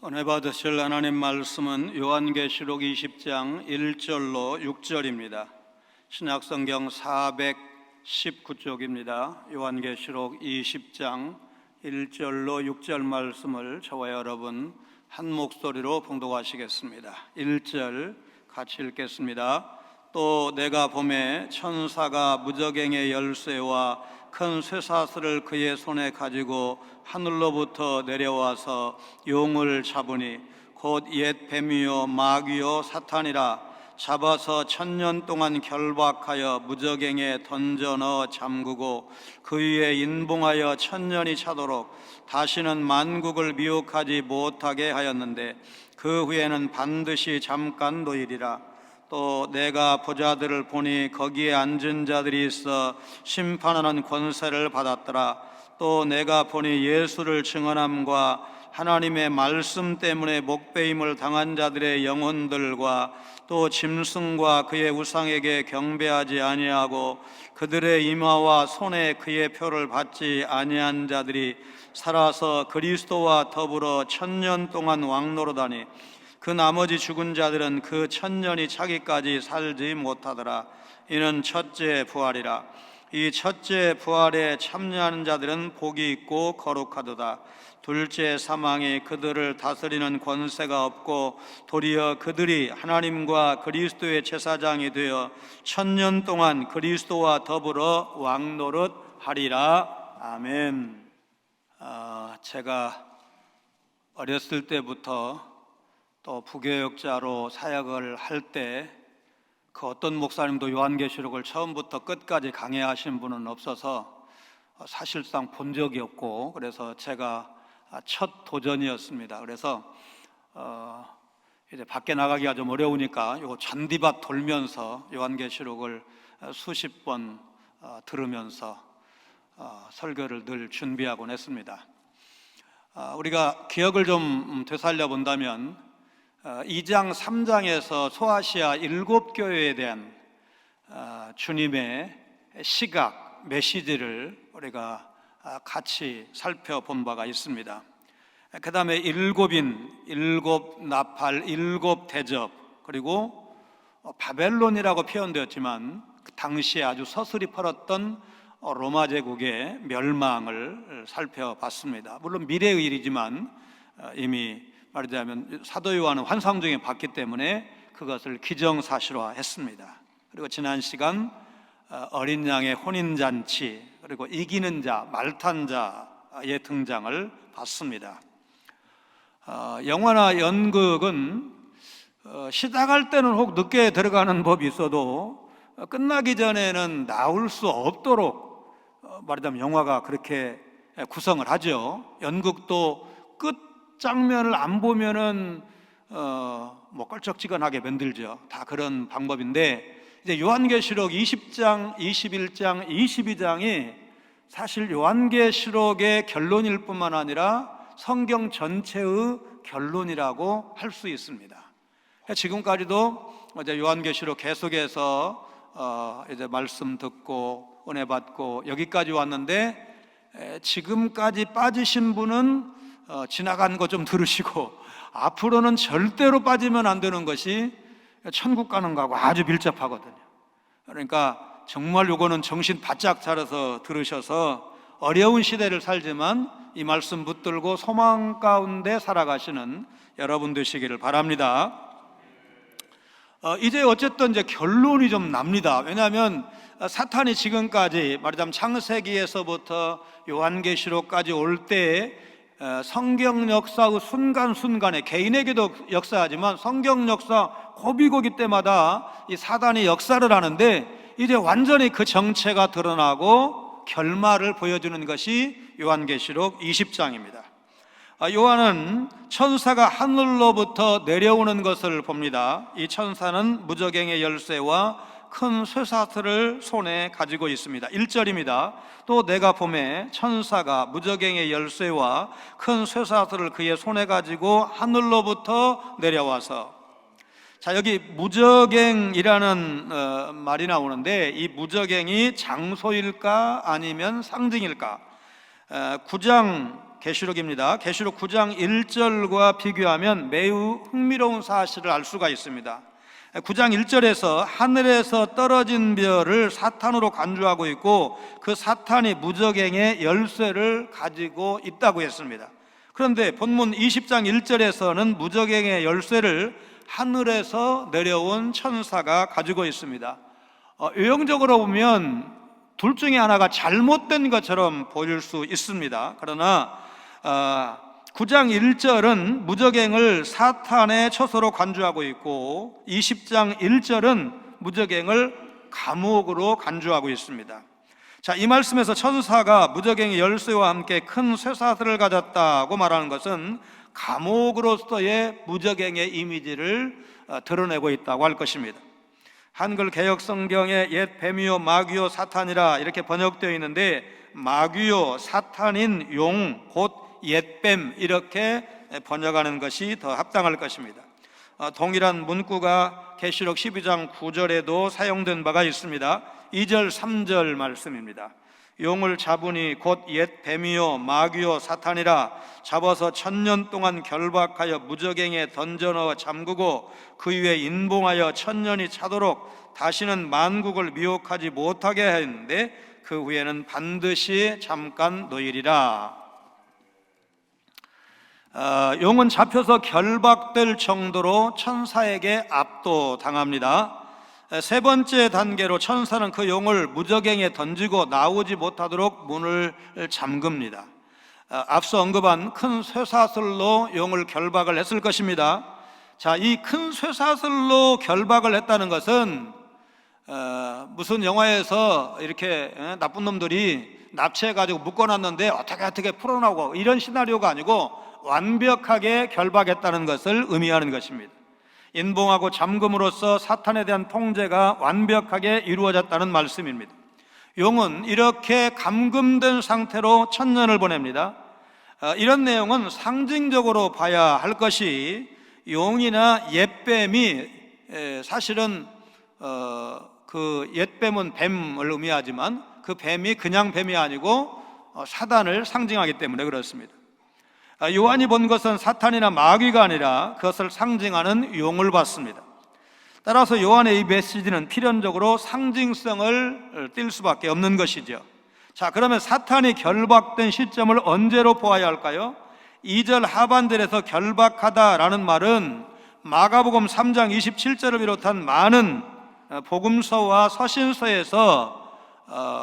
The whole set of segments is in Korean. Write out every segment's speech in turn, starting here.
은혜 받으실 하나님 말씀은 요한계시록 20장 1절로 6절입니다. 신약성경 419쪽입니다. 요한계시록 20장 1절로 6절 말씀을 저와 여러분 한 목소리로 봉독하시겠습니다. 1절 같이 읽겠습니다. 또 내가 보매 천사가 무저갱의 열쇠와 큰 쇠사슬을 그의 손에 가지고 하늘로부터 내려와서 용을 잡으니 곧 옛 뱀이요 마귀요 사탄이라 잡아서 1000년 동안 결박하여 무저갱에 던져 넣어 잠그고 그 위에 인봉하여 1000년이 차도록 다시는 만국을 미혹하지 못하게 하였는데 그 후에는 반드시 잠깐 노일이라. 또 내가 보좌들을 보니 거기에 앉은 자들이 있어 심판하는 권세를 받았더라. 또 내가 보니 예수를 증언함과 하나님의 말씀 때문에 목배임을 당한 자들의 영혼들과 또 짐승과 그의 우상에게 경배하지 아니하고 그들의 이마와 손에 그의 표를 받지 아니한 자들이 살아서 그리스도와 더불어 1000년 동안 왕노릇하니 그 나머지 죽은 자들은 그 1000년이 차기까지 살지 못하더라. 이는 첫째 부활이라. 이 첫째 부활에 참여하는 자들은 복이 있고 거룩하도다. 둘째 사망이 그들을 다스리는 권세가 없고 도리어 그들이 하나님과 그리스도의 제사장이 되어 1000년 동안 그리스도와 더불어 왕노릇하리라. 아멘. 제가 어렸을 때부터 또 부교역자로 사역을 할 때 그 어떤 목사님도 요한계시록을 처음부터 끝까지 강해하신 분은 없어서 사실상 본 적이 없고, 그래서 제가 첫 도전이었습니다. 그래서 이제 밖에 나가기가 좀 어려우니까 요 잔디밭 돌면서 요한계시록을 수십 번 들으면서 설교를 늘 준비하곤 했습니다. 우리가 기억을 좀 되살려 본다면 2장 3장에서 소아시아 7교회에 대한 주님의 시각, 메시지를 우리가 같이 살펴본 바가 있습니다. 그 다음에 7인, 7나팔, 7대접, 그리고 바벨론이라고 표현되었지만 그 당시에 아주 서슬이 펄었던 로마 제국의 멸망을 살펴봤습니다. 물론 미래의 일이지만 이미 말하자면 사도 요한은 환상 중에 봤기 때문에 그것을 기정사실화했습니다. 그리고 지난 시간 어린 양의 혼인잔치, 그리고 이기는 자, 말탄 자의 등장을 봤습니다. 영화나 연극은 시작할 때는 혹 늦게 들어가는 법이 있어도 끝나기 전에는 나올 수 없도록 말하자면 영화가 그렇게 구성을 하죠. 연극도 끝 장면을 안 보면은 껄쩍지근하게 만들죠. 다 그런 방법인데, 이제 요한계시록 20장, 21장, 22장이 사실 요한계시록의 결론일 뿐만 아니라 성경 전체의 결론이라고 할 수 있습니다. 지금까지도 이제 요한계시록 계속해서 이제 말씀 듣고 은혜 받고 여기까지 왔는데, 지금까지 빠지신 분은 지나간 거 좀 들으시고, 앞으로는 절대로 빠지면 안 되는 것이 천국 가는 거하고 아주 밀접하거든요. 그러니까 정말 요거는 정신 바짝 차려서 들으셔서 어려운 시대를 살지만 이 말씀 붙들고 소망 가운데 살아가시는 여러분 되시기를 바랍니다. 이제 어쨌든 이제 결론이 좀 납니다. 왜냐하면 사탄이 지금까지 말하자면 창세기에서부터 요한계시록까지 올 때 성경 역사의 순간순간에 개인에게도 역사하지만 성경 역사 고비고비 때마다 이 사단이 역사를 하는데, 이제 완전히 그 정체가 드러나고 결말을 보여주는 것이 요한계시록 20장입니다. 요한은 천사가 하늘로부터 내려오는 것을 봅니다. 이 천사는 무저갱의 열쇠와 큰 쇠사슬을 손에 가지고 있습니다. 1절입니다. 또 내가 보매 천사가 무저갱의 열쇠와 큰 쇠사슬을 그의 손에 가지고 하늘로부터 내려와서. 자, 여기 무저갱이라는 말이 나오는데, 이 무저갱이 장소일까 아니면 상징일까? 9장 계시록입니다. 계시록 9장 1절과 비교하면 매우 흥미로운 사실을 알 수가 있습니다. 9장 1절에서 하늘에서 떨어진 별을 사탄으로 간주하고 있고 그 사탄이 무저갱의 열쇠를 가지고 있다고 했습니다. 그런데 본문 20장 1절에서는 무저갱의 열쇠를 하늘에서 내려온 천사가 가지고 있습니다. 외형적으로 보면 둘 중에 하나가 잘못된 것처럼 보일 수 있습니다. 그러나 9장 1절은 무저갱을 사탄의 처소로 간주하고 있고 20장 1절은 무저갱을 감옥으로 간주하고 있습니다. 자, 이 말씀에서 천사가 무저갱의 열쇠와 함께 큰 쇠사슬을 가졌다고 말하는 것은 감옥으로서의 무저갱의 이미지를 드러내고 있다고 할 것입니다. 한글 개역 성경에 옛 뱀이요 마귀요 사탄이라 이렇게 번역되어 있는데 마귀요 사탄인 용 곧 옛뱀 이렇게 번역하는 것이 더 합당할 것입니다. 동일한 문구가 계시록 12장 9절에도 사용된 바가 있습니다. 2절 3절 말씀입니다. 용을 잡으니 곧 옛 뱀이요 마귀요 사탄이라 잡아서 1000년 동안 결박하여 무저갱에 던져 넣어 잠그고 그 위에 인봉하여 1000년이 차도록 다시는 만국을 미혹하지 못하게 하였는데 그 후에는 반드시 잠깐 놓이리라. 용은 잡혀서 결박될 정도로 천사에게 압도당합니다. 세 번째 단계로 천사는 그 용을 무저갱에 던지고 나오지 못하도록 문을 잠깁니다. 앞서 언급한 큰 쇠사슬로 용을 결박을 했을 것입니다. 자, 이 큰 쇠사슬로 결박을 했다는 것은 무슨 영화에서 이렇게 나쁜 놈들이 납치해가지고 묶어놨는데 어떻게 풀어나오고 이런 시나리오가 아니고 완벽하게 결박했다는 것을 의미하는 것입니다. 인봉하고 잠금으로써 사탄에 대한 통제가 완벽하게 이루어졌다는 말씀입니다. 용은 이렇게 감금된 상태로 1000년을 보냅니다. 이런 내용은 상징적으로 봐야 할 것이 용이나 옛뱀이 사실은 그 옛뱀은 뱀을 의미하지만 그 뱀이 그냥 뱀이 아니고 사단을 상징하기 때문에 그렇습니다. 요한이 본 것은 사탄이나 마귀가 아니라 그것을 상징하는 용을 봤습니다. 따라서 요한의 이 메시지는 필연적으로 상징성을 띌 수밖에 없는 것이죠. 자, 그러면 사탄이 결박된 시점을 언제로 보아야 할까요? 2절 하반절에서 결박하다라는 말은 마가복음 3장 27절을 비롯한 많은 복음서와 서신서에서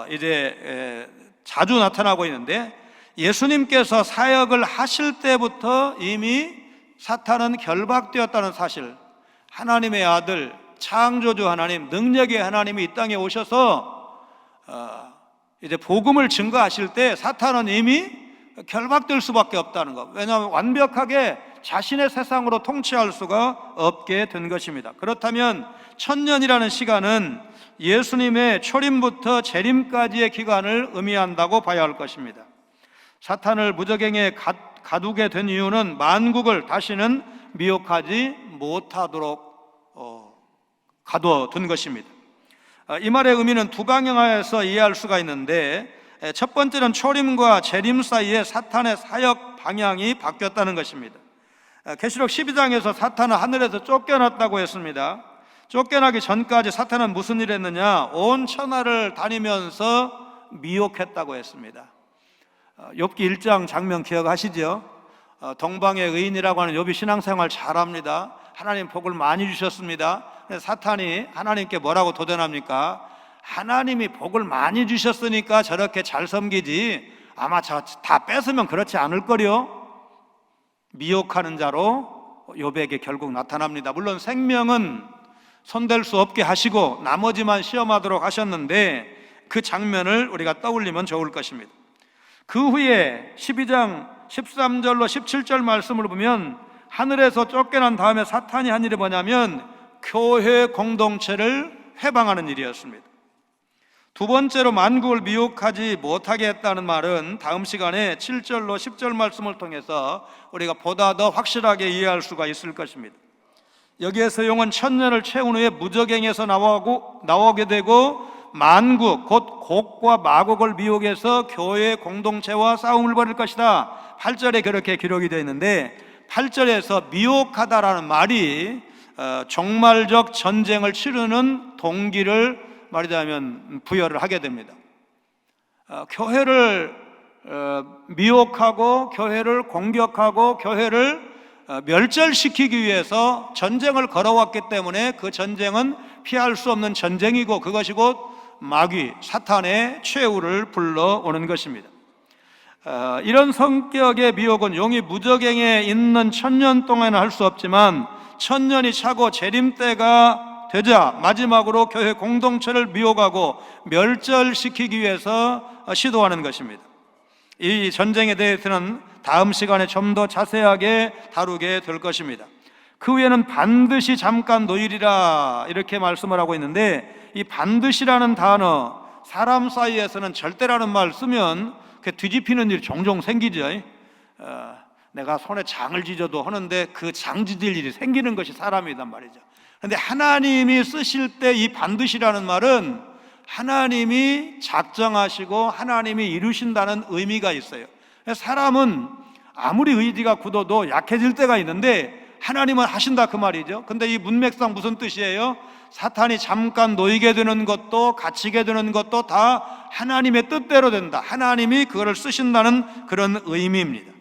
이제 자주 나타나고 있는데 예수님께서 사역을 하실 때부터 이미 사탄은 결박되었다는 사실, 하나님의 아들, 창조주 하나님, 능력의 하나님이 이 땅에 오셔서 이제 복음을 증거하실 때 사탄은 이미 결박될 수밖에 없다는 것. 왜냐하면 완벽하게 자신의 세상으로 통치할 수가 없게 된 것입니다. 그렇다면 1000년이라는 시간은 예수님의 초림부터 재림까지의 기간을 의미한다고 봐야 할 것입니다. 사탄을 무저갱에 가두게 된 이유는 만국을 다시는 미혹하지 못하도록 가둬둔 것입니다. 이 말의 의미는 두 방향에서 이해할 수가 있는데 첫 번째는 초림과 재림 사이에 사탄의 사역 방향이 바뀌었다는 것입니다. 계시록 12장에서 사탄은 하늘에서 쫓겨났다고 했습니다. 쫓겨나기 전까지 사탄은 무슨 일을 했느냐? 온 천하를 다니면서 미혹했다고 했습니다. 욥기 1장 장면 기억하시죠? 동방의 의인이라고 하는 욥이 신앙생활 잘합니다. 하나님 복을 많이 주셨습니다. 사탄이 하나님께 뭐라고 도전합니까? 하나님이 복을 많이 주셨으니까 저렇게 잘 섬기지 아마 저 다 뺏으면 그렇지 않을 거려. 미혹하는 자로 욥에게 결국 나타납니다. 물론 생명은 손댈 수 없게 하시고 나머지만 시험하도록 하셨는데 그 장면을 우리가 떠올리면 좋을 것입니다. 그 후에 12장 13절로 17절 말씀을 보면 하늘에서 쫓겨난 다음에 사탄이 한 일이 뭐냐면 교회 공동체를 회방하는 일이었습니다. 두 번째로 만국을 미혹하지 못하게 했다는 말은 다음 시간에 7절로 10절 말씀을 통해서 우리가 보다 더 확실하게 이해할 수가 있을 것입니다. 여기에서 용은 1000년을 채운 후에 무저갱에서 나오게 되고 만국 곧 곡과 마곡을 미혹해서 교회 공동체와 싸움을 벌일 것이다. 8절에 그렇게 기록이 되어 있는데 8절에서 미혹하다라는 말이 종말적 전쟁을 치르는 동기를 말하자면 부여를 하게 됩니다. 교회를 미혹하고 교회를 공격하고 교회를 멸절시키기 위해서 전쟁을 걸어왔기 때문에 그 전쟁은 피할 수 없는 전쟁이고 그것이 곧 마귀, 사탄의 최후를 불러오는 것입니다. 이런 성격의 미혹은 용이 무저갱에 있는 1000년 동안은 할 수 없지만 1000년이 차고 재림때가 되자 마지막으로 교회 공동체를 미혹하고 멸절시키기 위해서 시도하는 것입니다. 이 전쟁에 대해서는 다음 시간에 좀 더 자세하게 다루게 될 것입니다. 그 후에는 반드시 잠깐 노일이라 이렇게 말씀을 하고 있는데 이 반드시라는 단어, 사람 사이에서는 절대라는 말 쓰면 뒤집히는 일이 종종 생기죠. 내가 손에 장을 지져도 하는데 그 장 지질 일이 생기는 것이 사람이란 말이죠. 그런데 하나님이 쓰실 때 이 반드시라는 말은 하나님이 작정하시고 하나님이 이루신다는 의미가 있어요. 사람은 아무리 의지가 굳어도 약해질 때가 있는데 하나님은 하신다 그 말이죠. 근데 이 문맥상 무슨 뜻이에요? 사탄이 잠깐 놓이게 되는 것도 갇히게 되는 것도 다 하나님의 뜻대로 된다. 하나님이 그거를 쓰신다는 그런 의미입니다.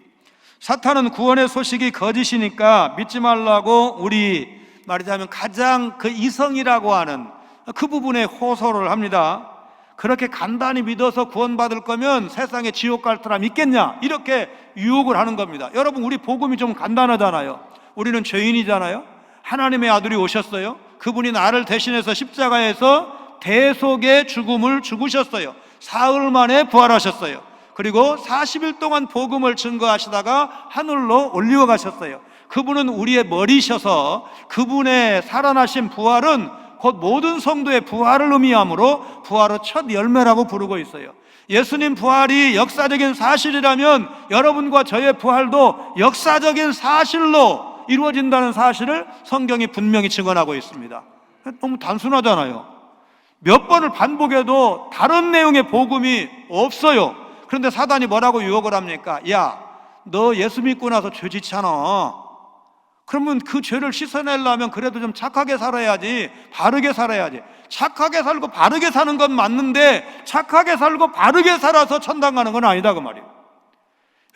사탄은 구원의 소식이 거짓이니까 믿지 말라고 우리 말하자면 가장 그 이성이라고 하는 그 부분에 호소를 합니다. 그렇게 간단히 믿어서 구원받을 거면 세상에 지옥 갈 사람 있겠냐? 이렇게 유혹을 하는 겁니다. 여러분, 우리 복음이 좀 간단하잖아요. 우리는 죄인이잖아요. 하나님의 아들이 오셨어요. 그분이 나를 대신해서 십자가에서 대속의 죽음을 죽으셨어요. 사흘 만에 부활하셨어요. 그리고 40일 동안 복음을 증거하시다가 하늘로 올리워 가셨어요. 그분은 우리의 머리셔서 그분의 살아나신 부활은 곧 모든 성도의 부활을 의미하므로 부활의 첫 열매라고 부르고 있어요. 예수님 부활이 역사적인 사실이라면 여러분과 저의 부활도 역사적인 사실로 이루어진다는 사실을 성경이 분명히 증언하고 있습니다. 너무 단순하잖아요. 몇 번을 반복해도 다른 내용의 복음이 없어요. 그런데 사단이 뭐라고 유혹을 합니까? 야, 너 예수 믿고 나서 죄 짓잖아. 그러면 그 죄를 씻어내려면 그래도 좀 착하게 살아야지, 바르게 살아야지. 착하게 살고 바르게 사는 건 맞는데 착하게 살고 바르게 살아서 천당 가는 건 아니다 그 말이에요.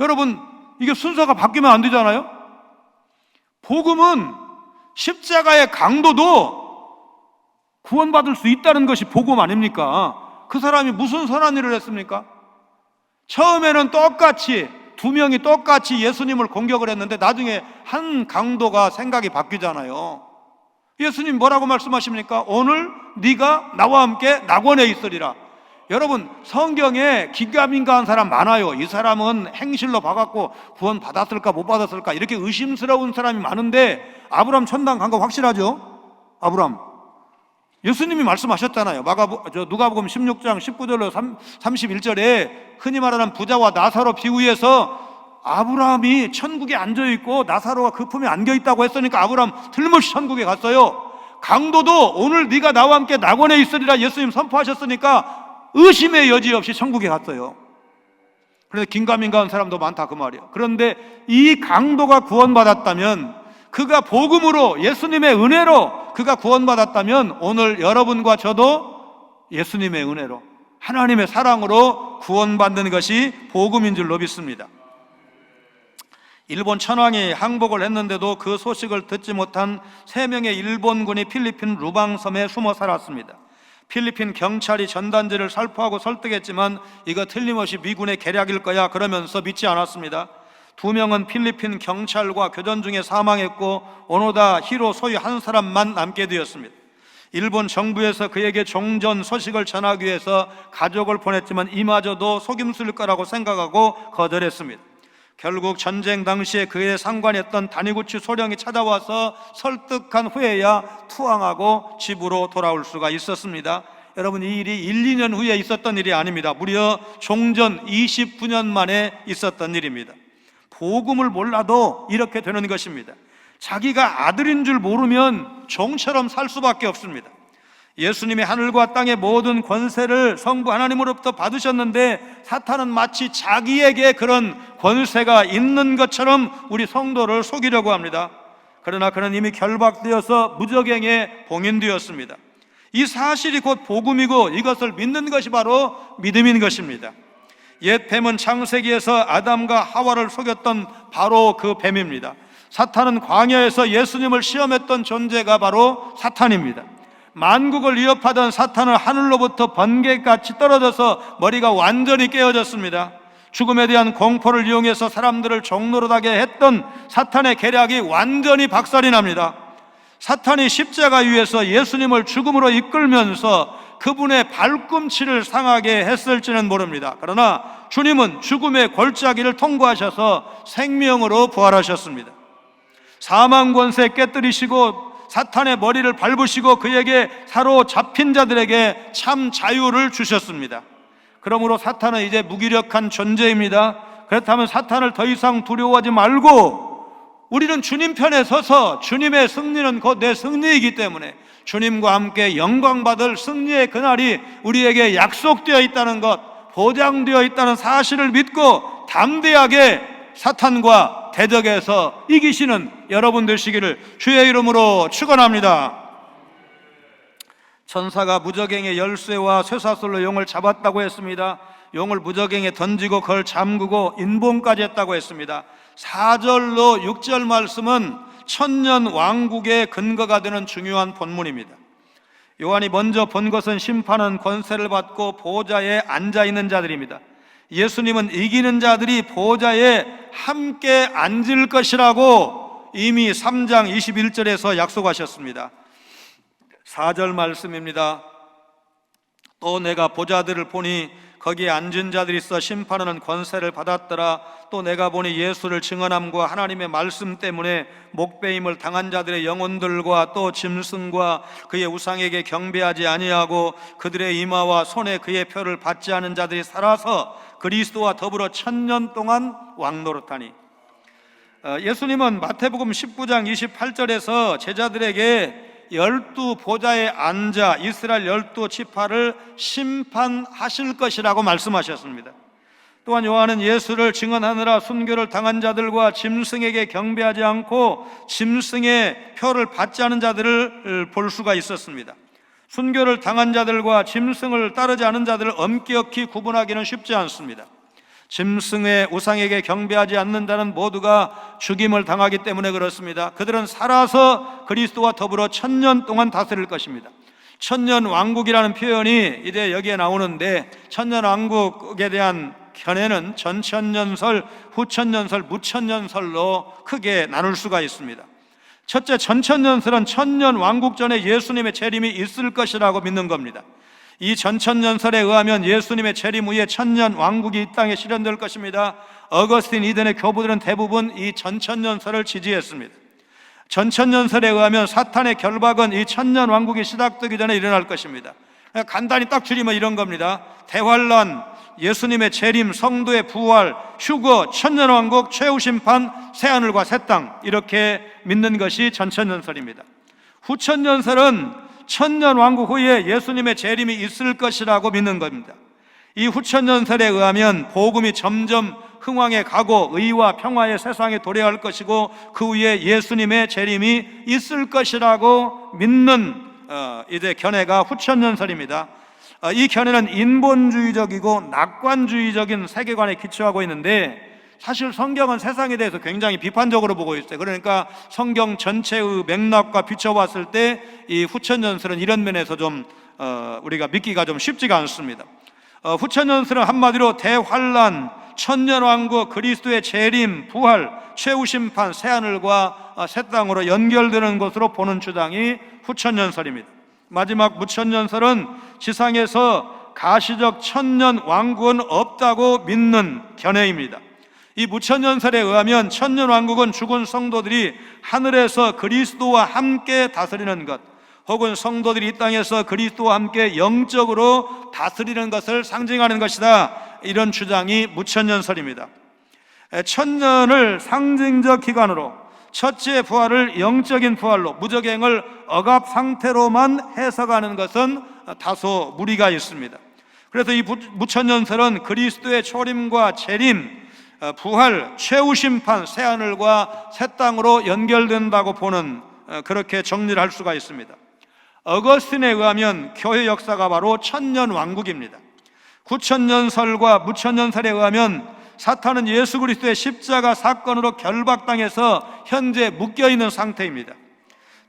여러분, 이게 순서가 바뀌면 안 되잖아요. 복음은 십자가의 강도도 구원받을 수 있다는 것이 복음 아닙니까? 그 사람이 무슨 선한 일을 했습니까? 처음에는 똑같이 두 명이 똑같이 예수님을 공격을 했는데 나중에 한 강도가 생각이 바뀌잖아요. 예수님 뭐라고 말씀하십니까? 오늘 네가 나와 함께 낙원에 있으리라. 여러분, 성경에 기가민가한 사람 많아요. 이 사람은 행실로 봐갖고 구원 받았을까 못 받았을까 이렇게 의심스러운 사람이 많은데 아브람 천당 간 거 확실하죠? 아브람 예수님이 말씀하셨잖아요. 누가복음 16장 19절로 31절에 흔히 말하는 부자와 나사로 비유해서 아브라함이 천국에 앉아있고 나사로가 그 품에 안겨있다고 했으니까 아브라함 틀림없이 천국에 갔어요. 강도도 오늘 네가 나와 함께 낙원에 있으리라 예수님 선포하셨으니까 의심의 여지 없이 천국에 갔어요. 그래서 긴가민가한 사람도 많다 그 말이에요. 그런데 이 강도가 구원받았다면, 그가 복음으로 예수님의 은혜로 그가 구원받았다면 오늘 여러분과 저도 예수님의 은혜로 하나님의 사랑으로 구원받는 것이 복음인 줄로 믿습니다. 일본 천황이 항복을 했는데도 그 소식을 듣지 못한 3명의 일본군이 필리핀 루방섬에 숨어 살았습니다. 필리핀 경찰이 전단지를 살포하고 설득했지만 이거 틀림없이 미군의 계략일 거야 그러면서 믿지 않았습니다. 2명은 필리핀 경찰과 교전 중에 사망했고 오노다 히로 소위 한 사람만 남게 되었습니다. 일본 정부에서 그에게 종전 소식을 전하기 위해서 가족을 보냈지만 이마저도 속임수일 거라고 생각하고 거절했습니다. 결국 전쟁 당시에 그에 상관했던 다니구치 소령이 찾아와서 설득한 후에야 투항하고 집으로 돌아올 수가 있었습니다. 여러분, 이 일이 1, 2년 후에 있었던 일이 아닙니다. 무려 종전 29년 만에 있었던 일입니다. 복음을 몰라도 이렇게 되는 것입니다. 자기가 아들인 줄 모르면 종처럼 살 수밖에 없습니다. 예수님이 하늘과 땅의 모든 권세를 성부 하나님으로부터 받으셨는데 사탄은 마치 자기에게 그런 권세가 있는 것처럼 우리 성도를 속이려고 합니다. 그러나 그는 이미 결박되어서 무저갱에 봉인되었습니다. 이 사실이 곧 복음이고 이것을 믿는 것이 바로 믿음인 것입니다. 옛 뱀은 창세기에서 아담과 하와를 속였던 바로 그 뱀입니다. 사탄은 광야에서 예수님을 시험했던 존재가 바로 사탄입니다. 만국을 위협하던 사탄은 하늘로부터 번개같이 떨어져서 머리가 완전히 깨어졌습니다. 죽음에 대한 공포를 이용해서 사람들을 종로로 가게 했던 사탄의 계략이 완전히 박살이 납니다. 사탄이 십자가 위에서 예수님을 죽음으로 이끌면서 그분의 발꿈치를 상하게 했을지는 모릅니다. 그러나 주님은 죽음의 골짜기를 통과하셔서 생명으로 부활하셨습니다. 사망 권세 깨뜨리시고 사탄의 머리를 밟으시고 그에게 사로잡힌 자들에게 참 자유를 주셨습니다. 그러므로 사탄은 이제 무기력한 존재입니다. 그렇다면 사탄을 더 이상 두려워하지 말고 우리는 주님 편에 서서 주님의 승리는 곧 내 승리이기 때문에 주님과 함께 영광받을 승리의 그날이 우리에게 약속되어 있다는 것, 보장되어 있다는 사실을 믿고 담대하게 사탄과 대적에서 이기시는 여러분 되시기를 주의 이름으로 축원합니다. 천사가 무저갱의 열쇠와 쇠사슬로 용을 잡았다고 했습니다. 용을 무저갱에 던지고 그걸 잠그고 인봉까지 했다고 했습니다. 4절로 6절 말씀은 천년 왕국의 근거가 되는 중요한 본문입니다. 요한이 먼저 본 것은 심판은 권세를 받고 보좌에 앉아있는 자들입니다. 예수님은 이기는 자들이 보좌에 함께 앉을 것이라고 이미 3장 21절에서 약속하셨습니다. 4절 말씀입니다. 또 내가 보좌들을 보니 거기에 앉은 자들이 있어 심판하는 권세를 받았더라. 또 내가 보니 예수를 증언함과 하나님의 말씀 때문에 목배임을 당한 자들의 영혼들과 또 짐승과 그의 우상에게 경배하지 아니하고 그들의 이마와 손에 그의 표를 받지 않은 자들이 살아서 그리스도와 더불어 1000년 동안 왕노릇하니. 예수님은 마태복음 19장 28절에서 제자들에게 12 보좌에 앉아 이스라엘 12 지파를 심판하실 것이라고 말씀하셨습니다. 또한 요한은 예수를 증언하느라 순교를 당한 자들과 짐승에게 경배하지 않고 짐승의 표를 받지 않은 자들을 볼 수가 있었습니다. 순교를 당한 자들과 짐승을 따르지 않은 자들을 엄격히 구분하기는 쉽지 않습니다. 짐승의 우상에게 경배하지 않는 자는 모두가 죽임을 당하기 때문에 그렇습니다. 그들은 살아서 그리스도와 더불어 1000년 동안 다스릴 것입니다. 천년 왕국이라는 표현이 이제 여기에 나오는데 천년 왕국에 대한 견해는 전천년설, 후천년설, 무천년설로 크게 나눌 수가 있습니다. 첫째, 전천년설은 천년 왕국 전에 예수님의 재림이 있을 것이라고 믿는 겁니다. 이 전천년설에 의하면 예수님의 재림 후에 천년 왕국이 이 땅에 실현될 것입니다. 어거스틴 이든의 교부들은 대부분 이 전천년설을 지지했습니다. 전천년설에 의하면 사탄의 결박은 이 천년 왕국이 시작되기 전에 일어날 것입니다. 간단히 딱 줄이면 이런 겁니다. 대환란, 예수님의 재림, 성도의 부활, 휴거, 천년왕국, 최후심판, 새하늘과 새 땅, 이렇게 믿는 것이 전천년설입니다. 후천년설은 천년왕국 후에 예수님의 재림이 있을 것이라고 믿는 겁니다. 이 후천년설에 의하면 복음이 점점 흥왕해 가고 의와 평화의 세상에 도래할 것이고 그 후에 예수님의 재림이 있을 것이라고 믿는 이제 견해가 후천년설입니다. 이 견해는 인본주의적이고 낙관주의적인 세계관에 기초하고 있는데 사실 성경은 세상에 대해서 굉장히 비판적으로 보고 있어요. 그러니까 성경 전체의 맥락과 비춰봤을 때 이 후천년설은 이런 면에서 좀 우리가 믿기가 좀 쉽지가 않습니다. 후천년설은 한마디로 대환란, 천년왕국, 그리스도의 재림, 부활, 최후심판, 새하늘과 새 땅으로 연결되는 것으로 보는 주장이 후천년설입니다. 마지막 무천년설은 지상에서 가시적 천년 왕국은 없다고 믿는 견해입니다. 이 무천년설에 의하면 천년왕국은 죽은 성도들이 하늘에서 그리스도와 함께 다스리는 것, 혹은 성도들이 이 땅에서 그리스도와 함께 영적으로 다스리는 것을 상징하는 것이다, 이런 주장이 무천년설입니다. 천년을 상징적 기간으로 첫째 부활을 영적인 부활로, 무저갱을 억압 상태로만 해석하는 것은 다소 무리가 있습니다. 그래서 이 무천년설은 그리스도의 초림과 재림, 부활, 최후 심판, 새하늘과 새 땅으로 연결된다고 보는, 그렇게 정리를 할 수가 있습니다. 어거스틴에 의하면 교회 역사가 바로 천년왕국입니다. 구천년설과 무천년설에 의하면 사탄은 예수 그리스도의 십자가 사건으로 결박당해서 현재 묶여있는 상태입니다.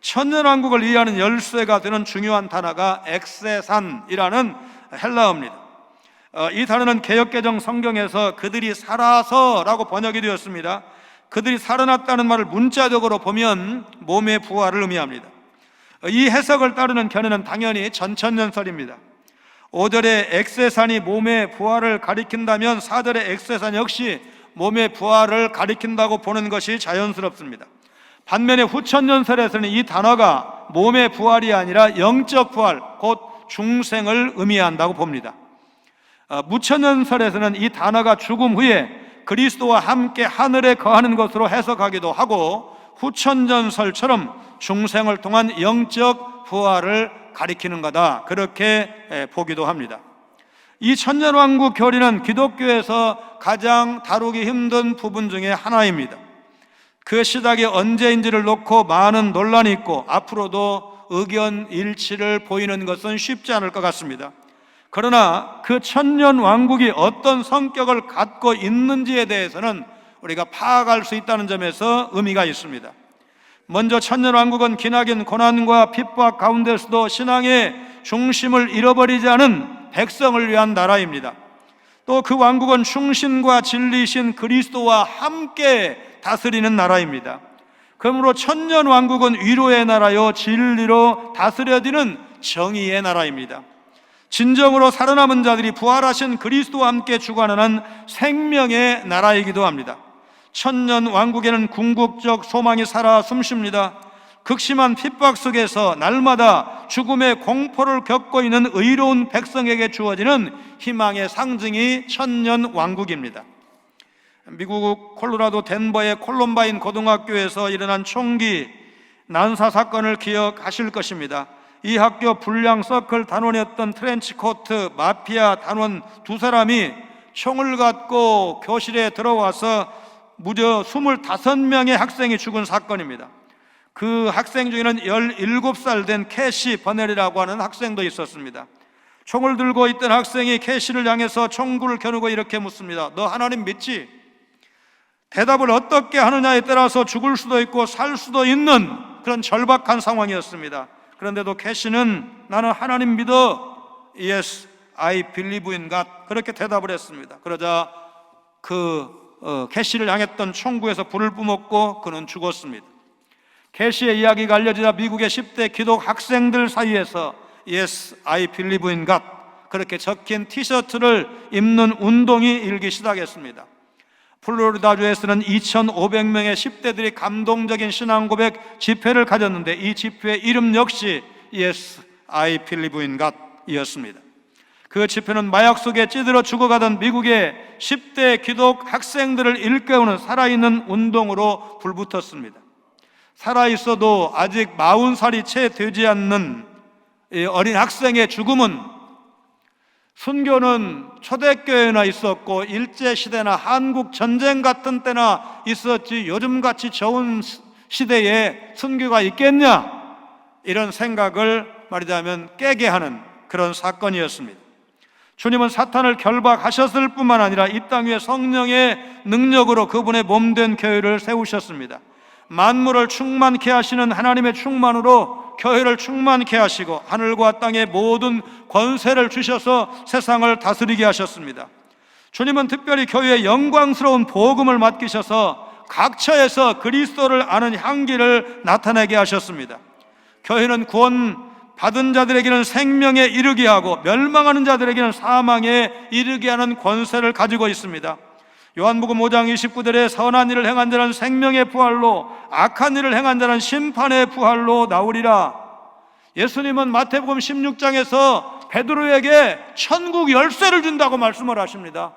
천년왕국을 이해하는 열쇠가 되는 중요한 단어가 엑세산이라는 헬라어입니다. 이 단어는 개역개정 성경에서 그들이 살아서라고 번역이 되었습니다. 그들이 살아났다는 말을 문자적으로 보면 몸의 부활을 의미합니다. 이 해석을 따르는 견해는 당연히 전천년설입니다. 5절의 엑세산이 몸의 부활을 가리킨다면 4절의 엑세산 역시 몸의 부활을 가리킨다고 보는 것이 자연스럽습니다. 반면에 후천년설에서는 이 단어가 몸의 부활이 아니라 영적 부활, 곧 중생을 의미한다고 봅니다. 무천년설에서는 이 단어가 죽음 후에 그리스도와 함께 하늘에 거하는 것으로 해석하기도 하고, 후천년설처럼 중생을 통한 영적 부활을 가리키는 거다, 그렇게 보기도 합니다. 이 천년왕국 교리는 기독교에서 가장 다루기 힘든 부분 중에 하나입니다. 그 시작이 언제인지를 놓고 많은 논란이 있고 앞으로도 의견 일치를 보이는 것은 쉽지 않을 것 같습니다. 그러나 그 천년왕국이 어떤 성격을 갖고 있는지에 대해서는 우리가 파악할 수 있다는 점에서 의미가 있습니다. 먼저 천년왕국은 기나긴 고난과 핍박 가운데서도 신앙의 중심을 잃어버리지 않은 백성을 위한 나라입니다. 또 그 왕국은 충신과 진리신 그리스도와 함께 다스리는 나라입니다. 그러므로 천년왕국은 위로의 나라요, 진리로 다스려지는 정의의 나라입니다. 진정으로 살아남은 자들이 부활하신 그리스도와 함께 주관하는 생명의 나라이기도 합니다. 천년 왕국에는 궁극적 소망이 살아 숨쉽니다. 극심한 핍박 속에서 날마다 죽음의 공포를 겪고 있는 의로운 백성에게 주어지는 희망의 상징이 천년 왕국입니다. 미국 콜로라도 덴버의 콜럼바인 고등학교에서 일어난 총기 난사 사건을 기억하실 것입니다. 이 학교 불량 서클 단원이었던 트렌치코트 마피아 단원 두 사람이 총을 갖고 교실에 들어와서 무려 25명의 학생이 죽은 사건입니다. 그 학생 중에는 17살 된 캐시 버넬이라고 하는 학생도 있었습니다. 총을 들고 있던 학생이 캐시를 향해서 총구를 겨누고 이렇게 묻습니다. 너 하나님 믿지? 대답을 어떻게 하느냐에 따라서 죽을 수도 있고 살 수도 있는 그런 절박한 상황이었습니다. 그런데도 캐시는 나는 하나님 믿어. Yes, I believe in God. 그렇게 대답을 했습니다. 그러자 캐시를 향했던 총구에서 불을 뿜었고 그는 죽었습니다. 캐시의 이야기가 알려지자 미국의 10대 기독 학생들 사이에서 Yes, I believe in God 그렇게 적힌 티셔츠를 입는 운동이 일기 시작했습니다. 플로리다주에서는 2,500명의 10대들이 감동적인 신앙 고백 집회를 가졌는데 이 집회의 이름 역시 Yes, I believe in God 이었습니다. 그 집회는 마약 속에 찌들어 죽어가던 미국의 10대 기독 학생들을 일깨우는 살아있는 운동으로 불붙었습니다. 살아있어도 아직 40살이 채 되지 않는 어린 학생의 죽음은 순교는 초대교회나 있었고 일제시대나 한국 전쟁 같은 때나 있었지 요즘같이 좋은 시대에 순교가 있겠냐, 이런 생각을 말하자면 깨게 하는 그런 사건이었습니다. 주님은 사탄을 결박하셨을 뿐만 아니라 이 땅 위에 성령의 능력으로 그분의 몸된 교회를 세우셨습니다. 만물을 충만케 하시는 하나님의 충만으로 교회를 충만케 하시고 하늘과 땅의 모든 권세를 주셔서 세상을 다스리게 하셨습니다. 주님은 특별히 교회에 영광스러운 복음을 맡기셔서 각처에서 그리스도를 아는 향기를 나타내게 하셨습니다. 교회는 구원 받은 자들에게는 생명에 이르게 하고 멸망하는 자들에게는 사망에 이르게 하는 권세를 가지고 있습니다. 요한복음 5장 29절에 선한 일을 행한 자는 생명의 부활로 악한 일을 행한 자는 심판의 부활로 나오리라. 예수님은 마태복음 16장에서 베드로에게 천국 열쇠를 준다고 말씀을 하십니다.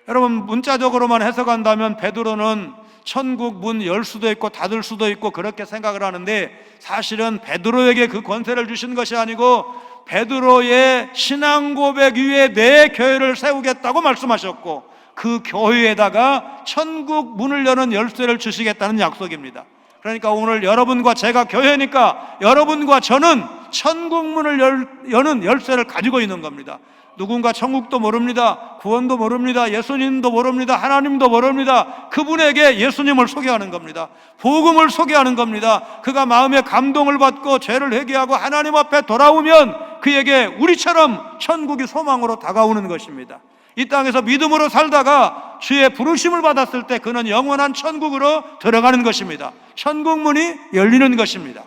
여러분, 문자적으로만 해석한다면 베드로는 천국 문 열 수도 있고 닫을 수도 있고 그렇게 생각을 하는데, 사실은 베드로에게 그 권세를 주신 것이 아니고 베드로의 신앙 고백 위에 내 교회를 세우겠다고 말씀하셨고, 그 교회에다가 천국 문을 여는 열쇠를 주시겠다는 약속입니다. 그러니까 오늘 여러분과 제가 교회니까 여러분과 저는 천국 문을 여는 열쇠를 가지고 있는 겁니다. 누군가 천국도 모릅니다. 구원도 모릅니다. 예수님도 모릅니다. 하나님도 모릅니다. 그분에게 예수님을 소개하는 겁니다. 복음을 소개하는 겁니다. 그가 마음에 감동을 받고 죄를 회개하고 하나님 앞에 돌아오면 그에게 우리처럼 천국이 소망으로 다가오는 것입니다. 이 땅에서 믿음으로 살다가 주의 부르심을 받았을 때 그는 영원한 천국으로 들어가는 것입니다. 천국 문이 열리는 것입니다.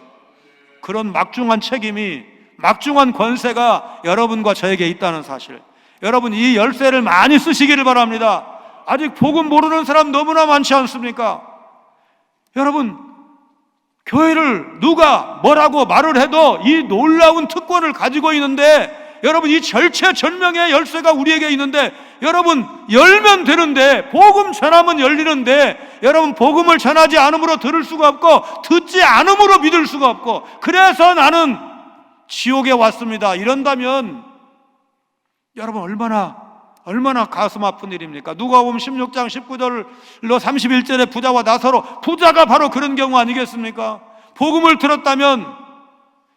그런 막중한 책임이, 막중한 권세가 여러분과 저에게 있다는 사실, 여러분 이 열쇠를 많이 쓰시기를 바랍니다. 아직 복음 모르는 사람 너무나 많지 않습니까? 여러분, 교회를 누가 뭐라고 말을 해도 이 놀라운 특권을 가지고 있는데, 여러분 이 절체절명의 열쇠가 우리에게 있는데, 여러분 열면 되는데, 복음 전하면 열리는데, 여러분 복음을 전하지 않음으로 들을 수가 없고 듣지 않음으로 믿을 수가 없고, 그래서 나는 지옥에 왔습니다, 이런다면 여러분 얼마나 가슴 아픈 일입니까? 누가복음 16장 19절로 31절에 부자와 나사로, 부자가 바로 그런 경우 아니겠습니까? 복음을 들었다면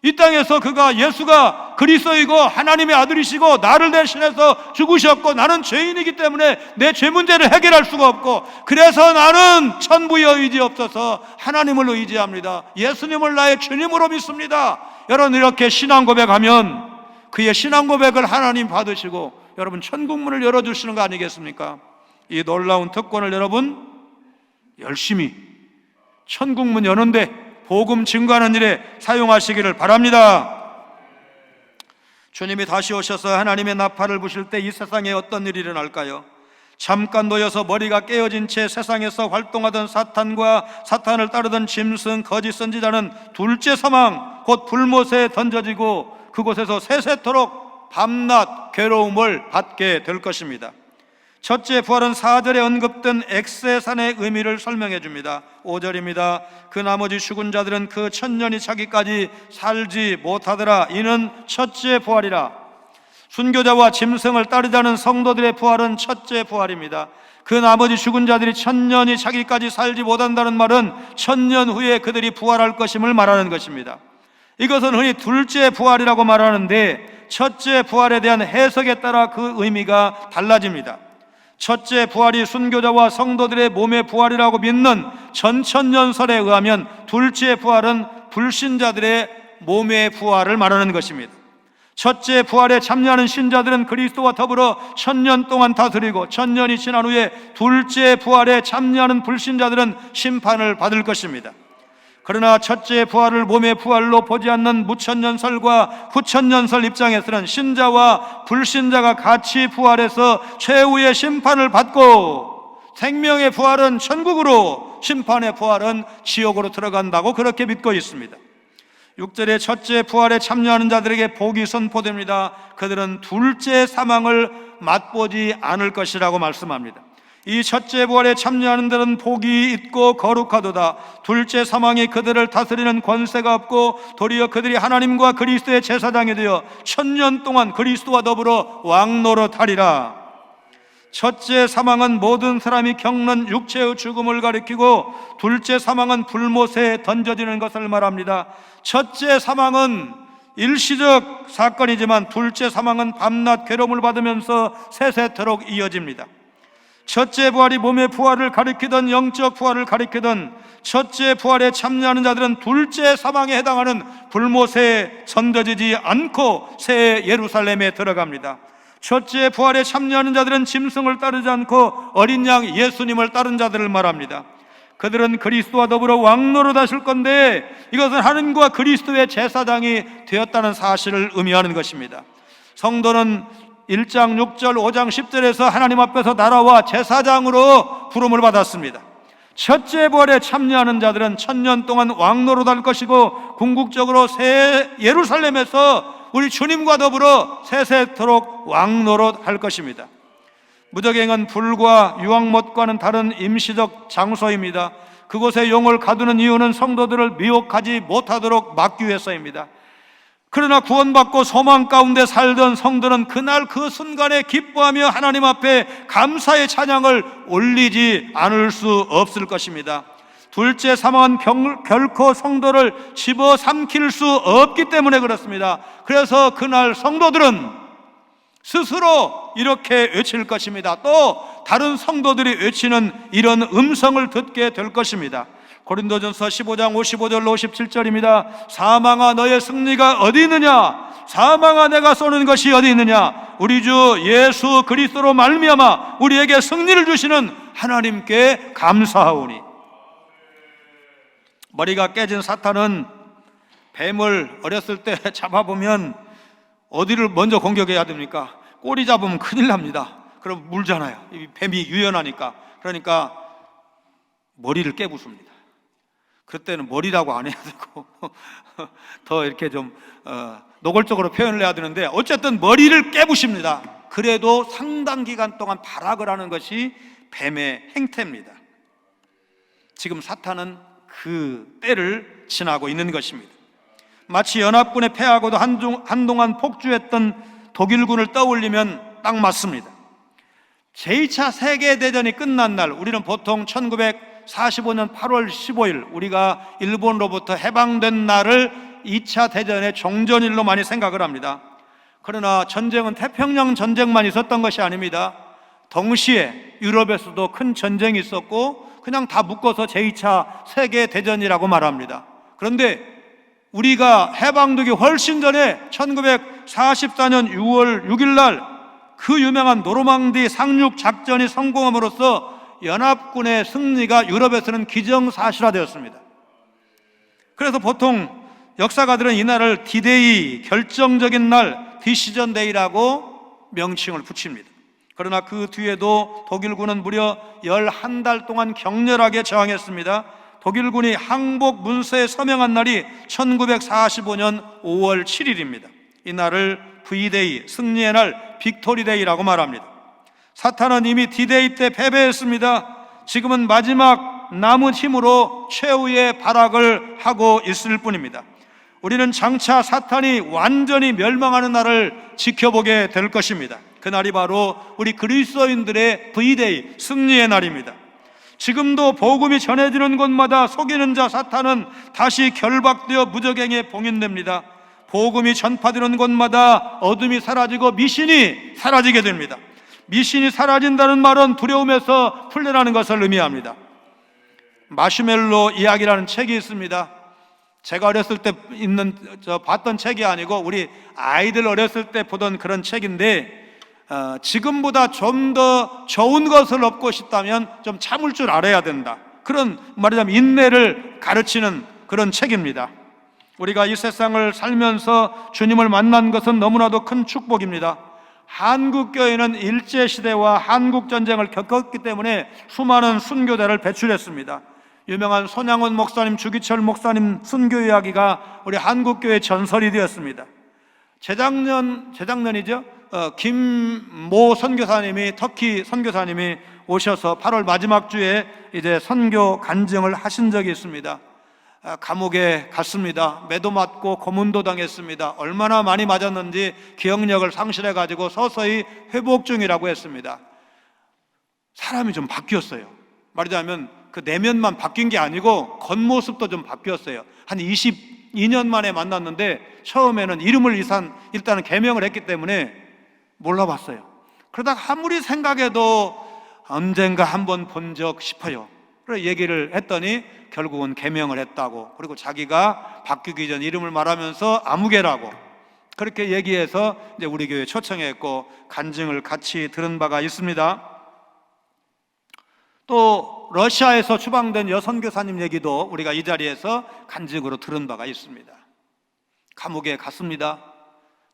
이 땅에서 그가 예수가 그리스도이고 하나님의 아들이시고 나를 대신해서 죽으셨고 나는 죄인이기 때문에 내 죄 문제를 해결할 수가 없고, 그래서 나는 천부의 의지 없어서 하나님을 의지합니다, 예수님을 나의 주님으로 믿습니다. 여러분 이렇게 신앙 고백하면 그의 신앙 고백을 하나님 받으시고 여러분 천국 문을 열어주시는 거 아니겠습니까? 이 놀라운 특권을 여러분 열심히 천국 문 여는데, 복음 증거하는 일에 사용하시기를 바랍니다. 주님이 다시 오셔서 하나님의 나팔을 부실 때 이 세상에 어떤 일이 일어날까요? 잠깐 놓여서 머리가 깨어진 채 세상에서 활동하던 사탄과 사탄을 따르던 짐승, 거짓 선지자는 둘째 사망, 곧 불못에 던져지고 그곳에서 세세토록 밤낮 괴로움을 받게 될 것입니다. 첫째 부활은 4절에 언급된 엑세산의 의미를 설명해 줍니다. 5절입니다. 그 나머지 죽은 자들은 그 천년이 차기까지 살지 못하더라. 이는 첫째 부활이라. 순교자와 짐승을 따르자는 성도들의 부활은 첫째 부활입니다. 그 나머지 죽은 자들이 천년이 차기까지 살지 못한다는 말은 천년 후에 그들이 부활할 것임을 말하는 것입니다. 이것은 흔히 둘째 부활이라고 말하는데, 첫째 부활에 대한 해석에 따라 그 의미가 달라집니다. 첫째 부활이 순교자와 성도들의 몸의 부활이라고 믿는 전천년설에 의하면, 둘째 부활은 불신자들의 몸의 부활을 말하는 것입니다. 첫째 부활에 참여하는 신자들은 그리스도와 더불어 천년 동안 다스리고, 천년이 지난 후에 둘째 부활에 참여하는 불신자들은 심판을 받을 것입니다. 그러나 첫째 부활을 몸의 부활로 보지 않는 무천년설과 후천년설 입장에서는 신자와 불신자가 같이 부활해서 최후의 심판을 받고, 생명의 부활은 천국으로, 심판의 부활은 지옥으로 들어간다고 그렇게 믿고 있습니다. 6절에 첫째 부활에 참여하는 자들에게 복이 선포됩니다. 그들은 둘째 사망을 맛보지 않을 것이라고 말씀합니다. 이 첫째 부활에 참여하는 자는 복이 있고 거룩하도다. 둘째 사망이 그들을 다스리는 권세가 없고 도리어 그들이 하나님과 그리스도의 제사장이 되어 천년 동안 그리스도와 더불어 왕노릇하리라. 첫째 사망은 모든 사람이 겪는 육체의 죽음을 가리키고, 둘째 사망은 불못에 던져지는 것을 말합니다. 첫째 사망은 일시적 사건이지만 둘째 사망은 밤낮 괴로움을 받으면서 세세토록 이어집니다. 첫째 부활이 몸의 부활을 가리키던 영적 부활을 가리키던 첫째 부활에 참여하는 자들은 둘째 사망에 해당하는 불못에 던져지지 않고 새 예루살렘에 들어갑니다. 첫째 부활에 참여하는 자들은 짐승을 따르지 않고 어린 양 예수님을 따른 자들을 말합니다. 그들은 그리스도와 더불어 왕노릇하실 건데, 이것은 하나님과 그리스도의 제사장이 되었다는 사실을 의미하는 것입니다. 성도는 1장 6절 5장 10절에서 하나님 앞에서 나라와 제사장으로 부름을 받았습니다. 첫째 부활에 참여하는 자들은 천년 동안 왕노릇할 것이고, 궁극적으로 새 예루살렘에서 우리 주님과 더불어 세세토록 왕노릇할 것입니다. 무적행은 불과 유황못과는 다른 임시적 장소입니다. 그곳에 용을 가두는 이유는 성도들을 미혹하지 못하도록 막기 위해서입니다. 그러나 구원받고 소망 가운데 살던 성도는 그날 그 순간에 기뻐하며 하나님 앞에 감사의 찬양을 올리지 않을 수 없을 것입니다. 둘째 사망은 결코 성도를 집어삼킬 수 없기 때문에 그렇습니다. 그래서 그날 성도들은 스스로 이렇게 외칠 것입니다. 또 다른 성도들이 외치는 이런 음성을 듣게 될 것입니다. 고린도전서 15장 55절로 57절입니다. 사망아 너의 승리가 어디 있느냐? 사망아 내가 쏘는 것이 어디 있느냐? 우리 주 예수 그리스도로 말미암아 우리에게 승리를 주시는 하나님께 감사하오니. 머리가 깨진 사탄은 뱀을 어렸을 때 잡아보면 어디를 먼저 공격해야 됩니까? 꼬리 잡으면 큰일 납니다. 그럼 물잖아요. 이 뱀이 유연하니까. 그러니까 머리를 깨부숩니다. 그때는 머리라고 안 해야 되고 더 이렇게 좀 노골적으로 표현을 해야 되는데 어쨌든 머리를 깨부십니다. 그래도 상당 기간 동안 발악을 하는 것이 뱀의 행태입니다. 지금 사탄은 그 때를 지나고 있는 것입니다. 마치 연합군에 패하고도 한동안 폭주했던 독일군을 떠올리면 딱 맞습니다. 제2차 세계대전이 끝난 날, 우리는 보통 1945년 8월 15일 우리가 일본으로부터 해방된 날을 2차 대전의 종전일로 많이 생각을 합니다. 그러나 전쟁은 태평양 전쟁만 있었던 것이 아닙니다. 동시에 유럽에서도 큰 전쟁이 있었고 그냥 다 묶어서 제2차 세계대전이라고 말합니다. 그런데 우리가 해방되기 훨씬 전에 1944년 6월 6일 날 그 유명한 노르망디 상륙 작전이 성공함으로써 연합군의 승리가 유럽에서는 기정사실화되었습니다. 그래서 보통 역사가들은 이날을 디데이, 결정적인 날, 디시전 데이라고 명칭을 붙입니다. 그러나 그 뒤에도 독일군은 무려 11달 동안 격렬하게 저항했습니다. 독일군이 항복 문서에 서명한 날이 1945년 5월 7일입니다. 이 날을 V-Day, 승리의 날, 빅토리데이라고 말합니다. 사탄은 이미 D-Day 때 패배했습니다. 지금은 마지막 남은 힘으로 최후의 발악을 하고 있을 뿐입니다. 우리는 장차 사탄이 완전히 멸망하는 날을 지켜보게 될 것입니다. 그날이 바로 우리 그리스도인들의 V-Day, 승리의 날입니다. 지금도 복음이 전해지는 곳마다 속이는 자 사탄은 다시 결박되어 무적행에 봉인됩니다. 복음이 전파되는 곳마다 어둠이 사라지고 미신이 사라지게 됩니다. 미신이 사라진다는 말은 두려움에서 풀려나는 것을 의미합니다. 마시멜로 이야기라는 책이 있습니다. 제가 어렸을 때 봤던 책이 아니고 우리 아이들 어렸을 때 보던 그런 책인데 지금보다 좀 더 좋은 것을 얻고 싶다면 좀 참을 줄 알아야 된다. 그런 말하자면 인내를 가르치는 그런 책입니다. 우리가 이 세상을 살면서 주님을 만난 것은 너무나도 큰 축복입니다. 한국교회는 일제시대와 한국전쟁을 겪었기 때문에 수많은 순교자를 배출했습니다. 유명한 손양원 목사님, 주기철 목사님 순교 이야기가 우리 한국교회 전설이 되었습니다. 재작년이죠. 김모 선교사님이, 터키 선교사님이 오셔서 8월 마지막 주에 이제 선교 간증을 하신 적이 있습니다. 감옥에 갔습니다. 매도 맞고 고문도 당했습니다. 얼마나 많이 맞았는지 기억력을 상실해가지고 서서히 회복 중이라고 했습니다. 사람이 좀 바뀌었어요. 말하자면 그 내면만 바뀐 게 아니고 겉모습도 좀 바뀌었어요. 한 22년 만에 만났는데 처음에는 이름을 일단은 개명을 했기 때문에 몰라봤어요. 그러다가 아무리 생각해도 언젠가 한번 본 적 싶어요. 그래서 얘기를 했더니 결국은 개명을 했다고, 그리고 자기가 바뀌기 전 이름을 말하면서 아무개라고 그렇게 얘기해서 이제 우리 교회에 초청했고 간증을 같이 들은 바가 있습니다. 또 러시아에서 추방된 여선교사님 얘기도 우리가 이 자리에서 간증으로 들은 바가 있습니다. 감옥에 갔습니다.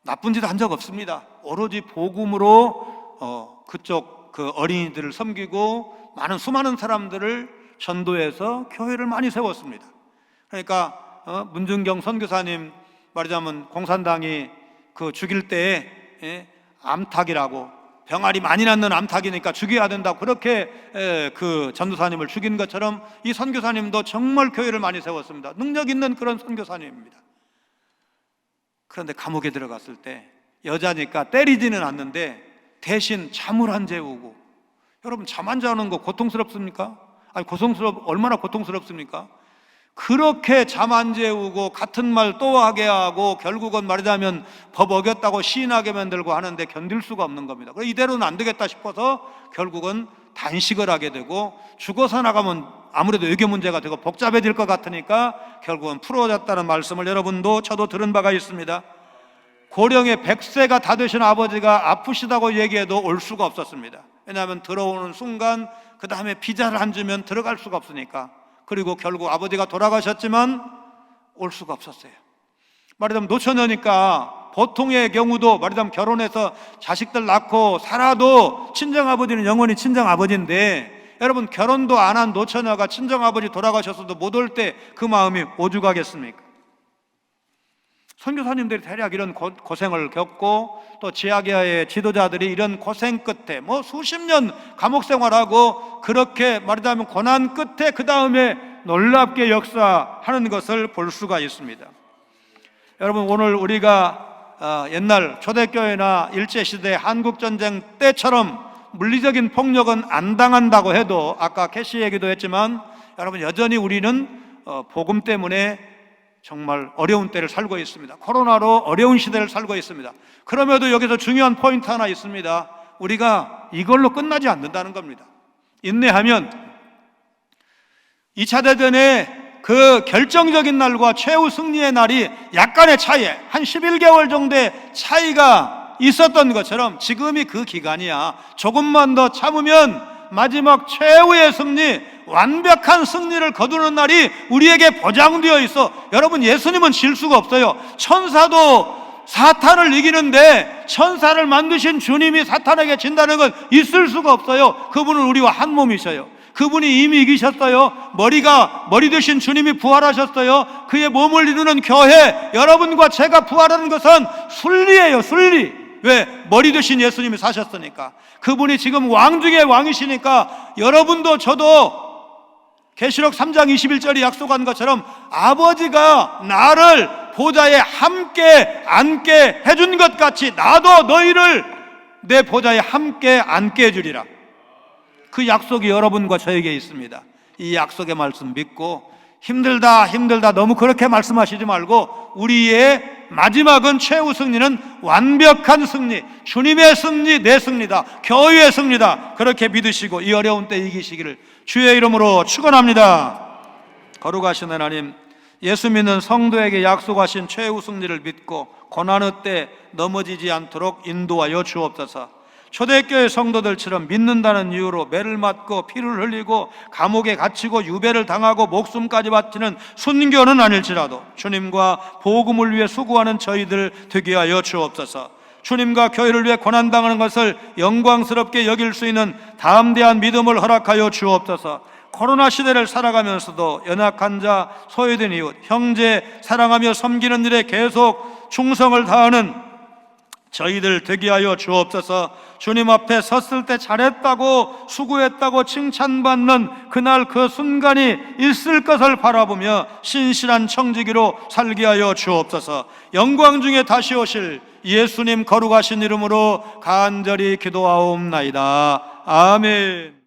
나쁜 짓 한 적 없습니다. 오로지 복음으로 그쪽 그 어린이들을 섬기고 수많은 사람들을 전도해서 교회를 많이 세웠습니다. 그러니까 문준경 선교사님 말하자면 공산당이 그 죽일 때에 암탉이라고 병아리 많이 낳는 암탉이니까 죽여야 된다, 그렇게 그 전도사님을 죽인 것처럼 이 선교사님도 정말 교회를 많이 세웠습니다. 능력 있는 그런 선교사님입니다. 그런데 감옥에 들어갔을 때 여자니까 때리지는 않는데 대신 잠을 안 재우고, 여러분 잠 안 자는 거 고통스럽습니까? 아니 얼마나 고통스럽습니까? 그렇게 잠 안 재우고 같은 말 또 하게 하고 결국은 말하자면 법 어겼다고 시인하게 만들고 하는데 견딜 수가 없는 겁니다. 그래서 이대로는 안 되겠다 싶어서 결국은 단식을 하게 되고, 죽어서 나가면 아무래도 외교 문제가 되고 복잡해질 것 같으니까 결국은 풀어졌다는 말씀을 여러분도 저도 들은 바가 있습니다. 고령의 100세가 다 되신 아버지가 아프시다고 얘기해도 올 수가 없었습니다. 왜냐하면 들어오는 순간 그 다음에 비자를 안 주면 들어갈 수가 없으니까. 그리고 결국 아버지가 돌아가셨지만 올 수가 없었어요. 말하자면 노처녀니까 보통의 경우도 말하자면 결혼해서 자식들 낳고 살아도 친정아버지는 영원히 친정아버지인데, 여러분 결혼도 안 한 노처녀가 친정아버지 돌아가셨어도 못 올 때 그 마음이 오죽하겠습니까? 선교사님들이 대략 이런 고생을 겪고, 또 지하계의 지도자들이 이런 고생 끝에 수십 년 감옥 생활하고 그렇게 말하자면 고난 끝에 그 다음에 놀랍게 역사하는 것을 볼 수가 있습니다. 여러분 오늘 우리가 옛날 초대교회나 일제시대 한국전쟁 때처럼 물리적인 폭력은 안 당한다고 해도, 아까 캐시 얘기도 했지만 여러분 여전히 우리는 복음 때문에 정말 어려운 때를 살고 있습니다. 코로나로 어려운 시대를 살고 있습니다. 그럼에도 여기서 중요한 포인트 하나 있습니다. 우리가 이걸로 끝나지 않는다는 겁니다. 인내하면 2차 대전의 그 결정적인 날과 최후 승리의 날이 약간의 차이, 한 11개월 정도의 차이가 있었던 것처럼 지금이 그 기간이야. 조금만 더 참으면 마지막 최후의 승리, 완벽한 승리를 거두는 날이 우리에게 보장되어 있어. 여러분 예수님은 질 수가 없어요. 천사도 사탄을 이기는데 천사를 만드신 주님이 사탄에게 진다는 건 있을 수가 없어요. 그분은 우리와 한 몸이셔요. 그분이 이미 이기셨어요. 머리 되신 주님이 부활하셨어요. 그의 몸을 이루는 교회, 여러분과 제가 부활하는 것은 순리예요. 순리. 왜? 머리 되신 예수님이 사셨으니까. 그분이 지금 왕 중에 왕이시니까 여러분도 저도 계시록 3장 21절이 약속한 것처럼 아버지가 나를 보좌에 함께 앉게 해준 것 같이 나도 너희를 내 보좌에 함께 앉게 해주리라. 그 약속이 여러분과 저에게 있습니다. 이 약속의 말씀 믿고 힘들다 너무 그렇게 말씀하시지 말고, 우리의 마지막은 최후 승리는 완벽한 승리, 주님의 승리, 내 승리다, 교회의 승리다, 그렇게 믿으시고 이 어려운 때 이기시기를 주의 이름으로 축원합니다. 거룩하신 하나님, 예수 믿는 성도에게 약속하신 최후 승리를 믿고 고난의 때 넘어지지 않도록 인도하여 주옵소서. 초대교회 성도들처럼 믿는다는 이유로 매를 맞고 피를 흘리고 감옥에 갇히고 유배를 당하고 목숨까지 바치는 순교는 아닐지라도 주님과 복음을 위해 수고하는 저희들 되게 하여 주옵소서. 주님과 교회를 위해 고난당하는 것을 영광스럽게 여길 수 있는 담대한 믿음을 허락하여 주옵소서. 코로나 시대를 살아가면서도 연약한 자, 소외된 이웃, 형제 사랑하며 섬기는 일에 계속 충성을 다하는 저희들 되게 하여 주옵소서. 주님 앞에 섰을 때 잘했다고 수고했다고 칭찬받는 그날 그 순간이 있을 것을 바라보며 신실한 청지기로 살게 하여 주옵소서. 영광 중에 다시 오실 예수님 거룩하신 이름으로 간절히 기도하옵나이다. 아멘.